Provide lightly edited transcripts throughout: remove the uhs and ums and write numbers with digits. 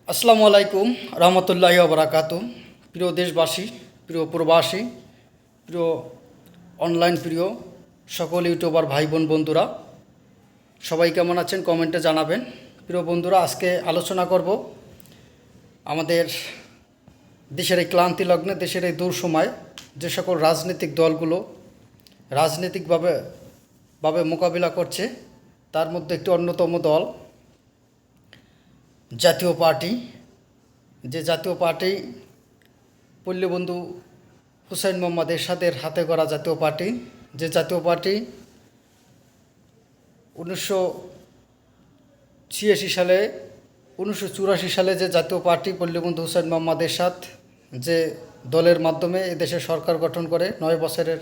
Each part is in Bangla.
আসসালামু আলাইকুম রহমতুল্লাহি ওবরাকাতু। প্রিয় দেশবাসী, প্রিয় প্রবাসী, প্রিয় অনলাইন প্রিয় সকল ইউটিউবার ভাই বোন বন্ধুরা, সবাই কেমন আছেন কমেন্টে জানাবেন। প্রিয় বন্ধুরা, আজকে আলোচনা করব আমাদের দেশের এই ক্লান্তি লগ্নে, দেশের এই দূর সময় যে সকল রাজনৈতিক দলগুলো রাজনৈতিকভাবে মোকাবিলা করছে, তার মধ্যে একটি অন্যতম দল জাতীয় পার্টি। যে জাতীয় পার্টি পল্লীবন্ধু হুসাইন মোহাম্মদ এরশাদের হাতে গড়া জাতীয় পার্টি, যে জাতীয় পার্টি 1984 সালে যে জাতীয় পার্টি পল্লীবন্ধু হুসাইন মোহাম্মদ এরশাদ যে দলের মাধ্যমে এদেশে সরকার গঠন করে 9 বছরের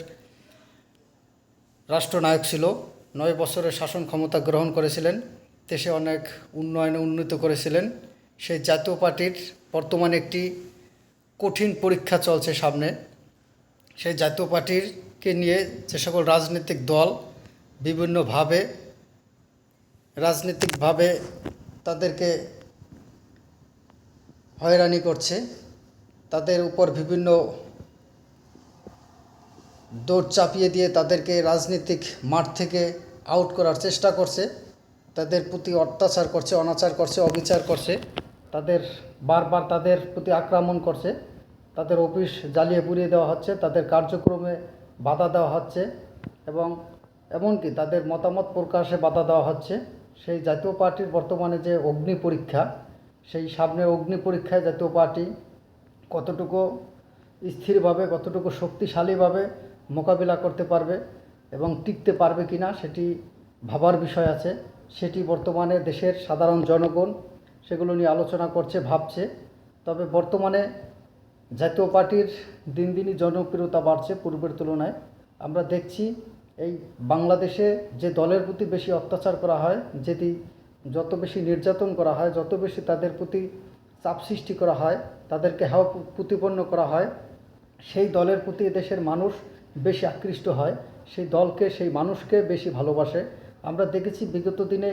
রাষ্ট্রনায়ক ছিল, 9 বছরের শাসন ক্ষমতা গ্রহণ করেছিলেন, দেশে অনেক উন্নত করেছিলেন। সেই জাতীয় পার্টির বর্তমানে একটি কঠিন পরীক্ষা চলছে সামনে। সেই জাতীয় পার্টিকে নিয়ে যে সকল রাজনৈতিকভাবে তাদেরকে হয়রানি করছে, তাদের উপর বিভিন্ন দৌড় চাপিয়ে দিয়ে তাদেরকে রাজনৈতিক মাঠ থেকে আউট করার চেষ্টা করছে, তাদের প্রতি অত্যাচার করছে, অনাচার করছে, অবিচার করছে, বারবার তাদের প্রতি আক্রমণ করছে, তাদের অফিস জ্বালিয়ে পুড়িয়ে দেওয়া হচ্ছে, তাদের কার্যক্রমে বাধা দেওয়া হচ্ছে এবং এমনকি তাদের মতামত প্রকাশে বাধা দেওয়া হচ্ছে। সেই জাতীয় পার্টির বর্তমানে যে অগ্নি পরীক্ষা, সেই সামনে অগ্নি পরীক্ষায় জাতীয় পার্টি কতটুকু স্থিরভাবে, কতটুকু শক্তিশালীভাবে মোকাবিলা করতে পারবে এবং টিকতে পারবে কি না, সেটি ভাবার বিষয় আছে। সেটি বর্তমানে দেশের সাধারণ জনগণ সেগুলো নিয়ে আলোচনা করছে, ভাবছে। তবে বর্তমানে জাতীয় পার্টির দিন দিনই জনপ্রিয়তা বাড়ছে পূর্বের তুলনায়। আমরা দেখছি এই বাংলাদেশে যে দলের প্রতি বেশি অত্যাচার করা হয়, যত বেশি নির্যাতন করা হয়, যত বেশি তাদের প্রতি চাপ সৃষ্টি করা হয়, তাদেরকে হেয় প্রতিপন্ন করা হয়, সেই দলের প্রতি দেশের মানুষ বেশি আকৃষ্ট হয়, সেই দলকে, সেই মানুষকে বেশি ভালোবাসে। আমরা দেখেছি বিগত দিনে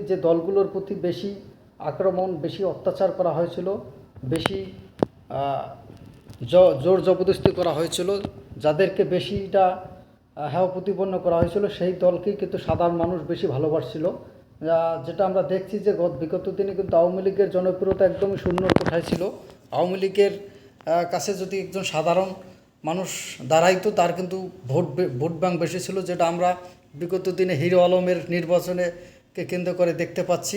যে দলগুলোর প্রতি বেশি আক্রমণ, বেশি অত্যাচার করা হয়েছিল, বেশি জোর জবরদস্তি করা হয়েছিল, যাদেরকে বেশিটা হেয় প্রতিপন্ন করা হয়েছিল, সেই দলকেই কিন্তু সাধারণ মানুষ বেশি ভালোবাসছিল। যেটা আমরা দেখছি যে বিগত দিনে কিন্তু আওয়ামী লীগের জনপ্রিয়তা একদমই শূন্য কোঠায় ছিল। আওয়ামী লীগের কাছে যদি একজন সাধারণ মানুষ দাঁড়াইতো, তার কিন্তু ভোট ব্যাংক বেশি ছিল, যেটা আমরা বিগত দিনে হিরো আলমের নির্বাচনকে কেন্দ্র করে দেখতে পাচ্ছি।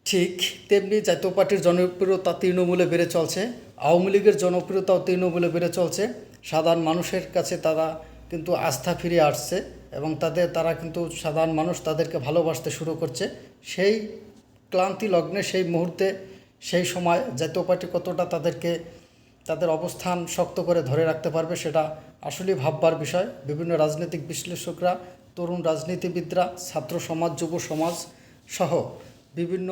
ঠিক তেমনি জাতীয় পার্টির জনপ্রিয়তা তৃণমূলে বেড়ে চলছে, আওয়ামী লীগের জনপ্রিয়তাও তৃণমূলে বেড়ে চলছে। সাধারণ মানুষের কাছে তারা কিন্তু আস্থা ফিরে আসছে এবং তারা কিন্তু সাধারণ মানুষ তাদেরকে ভালোবাসতে শুরু করছে। সেই ক্লান্তি লগ্নে, সেই মুহূর্তে, সেই সময় জাতীয় পার্টি কতটা তাদের অবস্থান শক্ত করে ধরে রাখতে পারবে, সেটা আসলেই ভাববার বিষয়। বিভিন্ন রাজনৈতিক বিশ্লেষকরা, তরুণ রাজনীতিবিদরা, ছাত্র সমাজ, যুব সমাজ সহ বিভিন্ন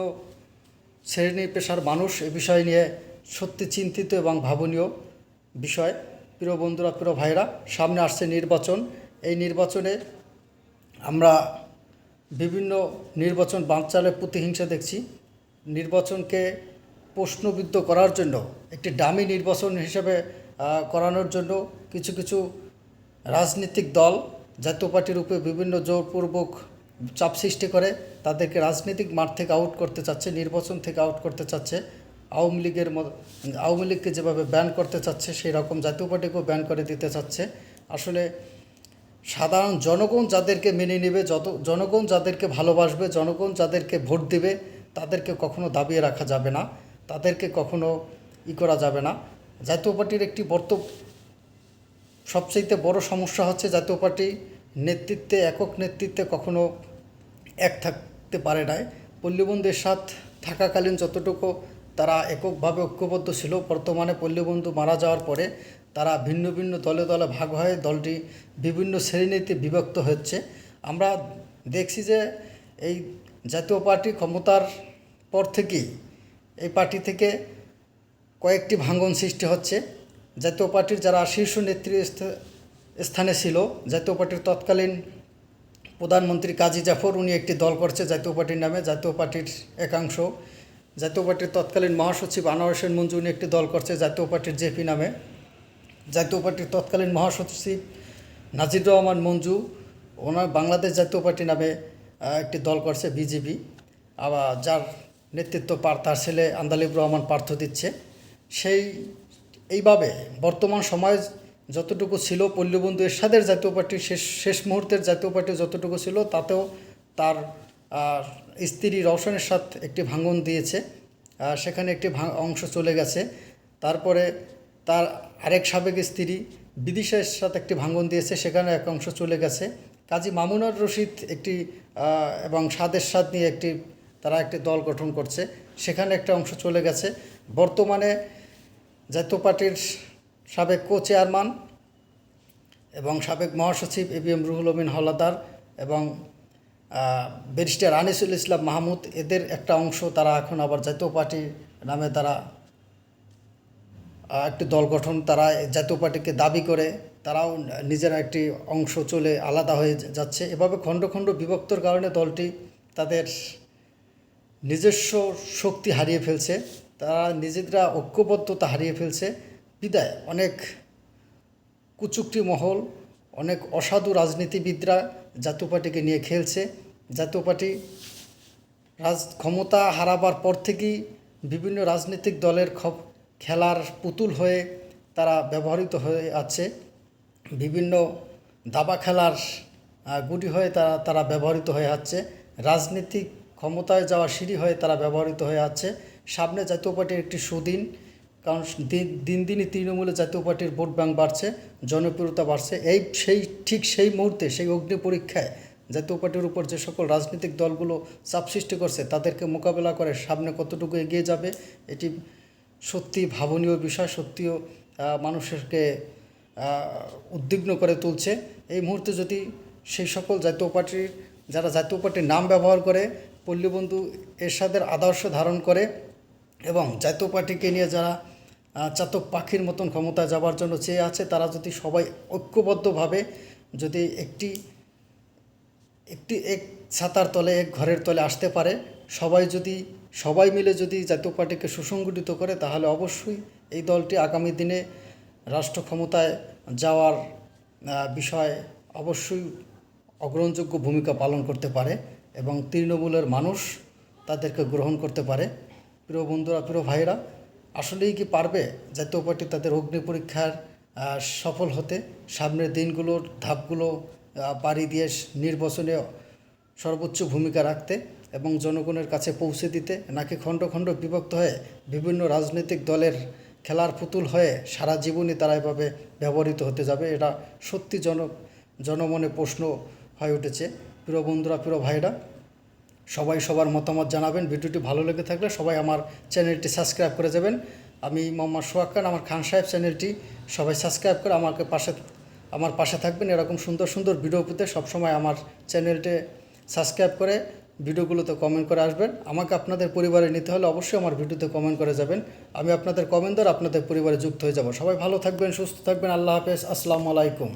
শ্রেণী পেশার মানুষ এ বিষয় নিয়ে সত্যি চিন্তিত এবং ভাবনীয় বিষয়। প্রিয় বন্ধুরা, প্রিয় ভাইরা, সামনে আসছে নির্বাচন। এই নির্বাচনে আমরা বিভিন্ন নির্বাচন বানচালে প্রতিহিংসা দেখছি। নির্বাচনকে প্রশ্নবিদ্ধ করার জন্য, একটি ডামি নির্বাচন হিসেবে করানোর জন্য কিছু কিছু রাজনৈতিক দল জাতীয় পার্টির উপরে বিভিন্ন জোরপূর্বক চাপ সৃষ্টি করে তাদেরকে রাজনৈতিক মাঠ থেকে আউট করতে চাচ্ছে, নির্বাচন থেকে আউট করতে চাচ্ছে। আওয়ামী লীগকে যেভাবে ব্যান করতে চাচ্ছে, সেই রকম জাতীয় পার্টিকেও ব্যান করে দিতে চাচ্ছে। আসলে সাধারণ জনগণ যাদেরকে মেনে নেবে, জনগণ যাদেরকে ভালোবাসবে, জনগণ যাদেরকে ভোট দেবে, তাদেরকে কখনো দাবিয়ে রাখা যাবে না, তাদেরকে কখনো করা যাবে না। জাতীয় পার্টির একটি সবচাইতে বড় সমস্যা হচ্ছে জাতীয় পার্টি একক নেতৃত্বে কখনো এক থাকতে পারে নাই। পল্লীবন্ধু এরশাদ থাকাকালীন যতটুকু তারা এককভাবে ঐক্যবদ্ধ ছিল, বর্তমানে পল্লীবন্ধু মারা যাওয়ার পরে তারা ভিন্ন ভিন্ন দলে দলে ভাগ হয়ে দলটি বিভিন্ন শ্রেণীতে বিভক্ত হচ্ছে। আমরা দেখছি যে এই জাতীয় পার্টি ক্ষমতার পর থেকেই এই পার্টি থেকে কয়েকটি ভাঙন সৃষ্টি হচ্ছে। জাতীয় পার্টির যারা শীর্ষ স্থানে ছিল, জাতীয় পার্টির তৎকালীন প্রধানমন্ত্রী কাজী জাফর উনি একটি দল করছে জাতীয় পার্টির নামে। জাতীয় পার্টির একাংশ, জাতীয় পার্টির তৎকালীন মহাসচিব আনোয়ার হোসেন মঞ্জু উনি একটি দল করছে জাতীয় পার্টির জেপি নামে। জাতীয় পার্টির তৎকালীন মহাসচিব নাজির রহমান মঞ্জু ওনার বাংলাদেশ জাতীয় পার্টি নামে একটি দল করছে বিজেপি, আবার যার নেতৃত্ব তার ছেলে আন্দালিব রহমান পার্থ দিচ্ছে। এইভাবে বর্তমান সময়ে যতটুকু ছিল পল্লীবন্ধু এরশাদের জাতীয় পার্টির শেষ মুহূর্তের জাতীয় পার্টি যতটুকু ছিল তাতেও তার স্ত্রী রওশন এরশাদ একটি ভাঙন দিয়েছে, সেখানে একটি অংশ চলে গেছে। তারপরে তার আরেক সাবেক স্ত্রী বিদিশা এরশাদ একটি ভাঙন দিয়েছে, সেখানে এক অংশ চলে গেছে। কাজী মামুনুর রশিদ একটি এবং সাদ এরশাদ নিয়ে তারা একটি দল গঠন করছে, সেখানে একটা অংশ চলে গেছে। বর্তমানে জাতীয় পার্টির সাবেক চেয়ারম্যান এবং সাবেক মহাসচিব এবিএম রুহুল আমিন হাওলাদার এবং ব্যারিস্টার আনিসুল ইসলাম মাহমুদ এদের একটা অংশ তারা এখন আবার জাতীয় পার্টি নামে তারা একটি দল গঠন, তারা জাতীয় পার্টিকে দাবি করে তারাও নিজেরা একটি অংশ চলে আলাদা হয়ে যাচ্ছে। এভাবে খণ্ড খণ্ড বিভক্তর কারণে দলটি তাদের নিজস্ব শক্তি হারিয়ে ফেলছে, তারা নিজেরা ঐক্যবদ্ধতা হারিয়ে ফেলছে। বিদায় অনেক কুচুক্তি মহল, অনেক অসাধু রাজনীতিবিদরা জাতীয় পার্টিকে নিয়ে খেলছে। জাতীয় পার্টি ক্ষমতা হারাবার পর থেকেই বিভিন্ন রাজনৈতিক দলের খেলার পুতুল হয়ে তারা ব্যবহৃত হয়ে আছে, বিভিন্ন দাবা খেলার গুটি হয়ে তারা ব্যবহৃত হয়ে আছে, রাজনীতিক ক্ষমতায় যাওয়া সিঁড়ি হয়ে তারা ব্যবহৃত হয়ে আছে। সামনে জাতীয় পার্টির একটি সুদিন, কারণ দিন দিনই তৃণমূলে জাতীয় পার্টির ভোট ব্যাংক বাড়ছে, জনপ্রিয়তা বাড়ছে। ঠিক সেই মুহূর্তে সেই অগ্নি পরীক্ষায় জাতীয় পার্টির উপর যে সকল রাজনৈতিক দলগুলো চাপ সৃষ্টি করছে তাদেরকে মোকাবেলা করে সামনে কতটুকু এগিয়ে যাবে এটি সত্যি ভাবনীয় বিষয়, সত্যিও মানুষকে উদ্বিগ্ন করে তুলছে। এই মুহূর্তে যদি সেই সকল জাতীয় পার্টির যারা জাতীয় পার্টির নাম ব্যবহার করে পল্লীবন্ধু এরশাদের আদর্শ ধারণ করে এবং জাতীয় পার্টিকে নিয়ে যারা চাতক পাখির মতন ক্ষমতায় যাওয়ার জন্য চেয়ে আছে, তারা যদি সবাই ঐক্যবদ্ধভাবে যদি এক ছাতার তলে এক ঘরের তলে আসতে পারে, সবাই মিলে যদি জাতীয় পার্টিকে সুসংগঠিত করে, তাহলে অবশ্যই এই দলটি আগামী দিনে রাষ্ট্র ক্ষমতায় যাওয়ার বিষয়ে অবশ্যই অগ্রহণযোগ্য ভূমিকা পালন করতে পারে এবং তৃণমূলের মানুষ তাদেরকে গ্রহণ করতে পারে। প্রিয় বন্ধুরা, প্রিয় ভাইরা, আসলেই কি পারবে জাতীয় পার্টি তাদের অগ্নি পরীক্ষার সফল হতে, সামনের দিনগুলোর ধাপগুলো পাড়ি দিয়ে নির্বাচনে সর্বোচ্চ ভূমিকা রাখতে এবং জনগণের কাছে পৌঁছে দিতে, নাকি খণ্ড খণ্ড বিভক্ত হয়ে বিভিন্ন রাজনৈতিক দলের খেলার পুতুল হয়ে সারা জীবনই তারা এভাবে ব্যবহৃত হতে যাবে? এটা সত্যি জনমনে প্রশ্ন হয়ে উঠেছে। প্রিয় বন্ধুরা, প্রিয় ভাইরা, সবাই সবার মতামত জানাবেন। ভিডিওটি ভালো লেগে থাকলে সবাই আমার চ্যানেলটি সাবস্ক্রাইব করে যাবেন। আমি মোহাম্মদ সোহাগ খান, আমার খান সাহেব চ্যানেলটি সবাই সাবস্ক্রাইব করে আমার পাশে থাকবেন। এরকম সুন্দর সুন্দর ভিডিও পেতে সবসময় আমার চ্যানেলটি সাবস্ক্রাইব করে ভিডিওগুলোতে কমেন্ট করে আসবেন। আমাকে আপনাদের পরিবারে নিতে হলে অবশ্যই আমার ভিডিওতে কমেন্ট করে যাবেন। আমি আপনাদের কমেন্ট দ্বারা আপনাদের পরিবারে যুক্ত হয়ে যাব। সবাই ভালো থাকবেন, সুস্থ থাকবেন। আল্লাহ হাফেজ। আসসালামু আলাইকুম।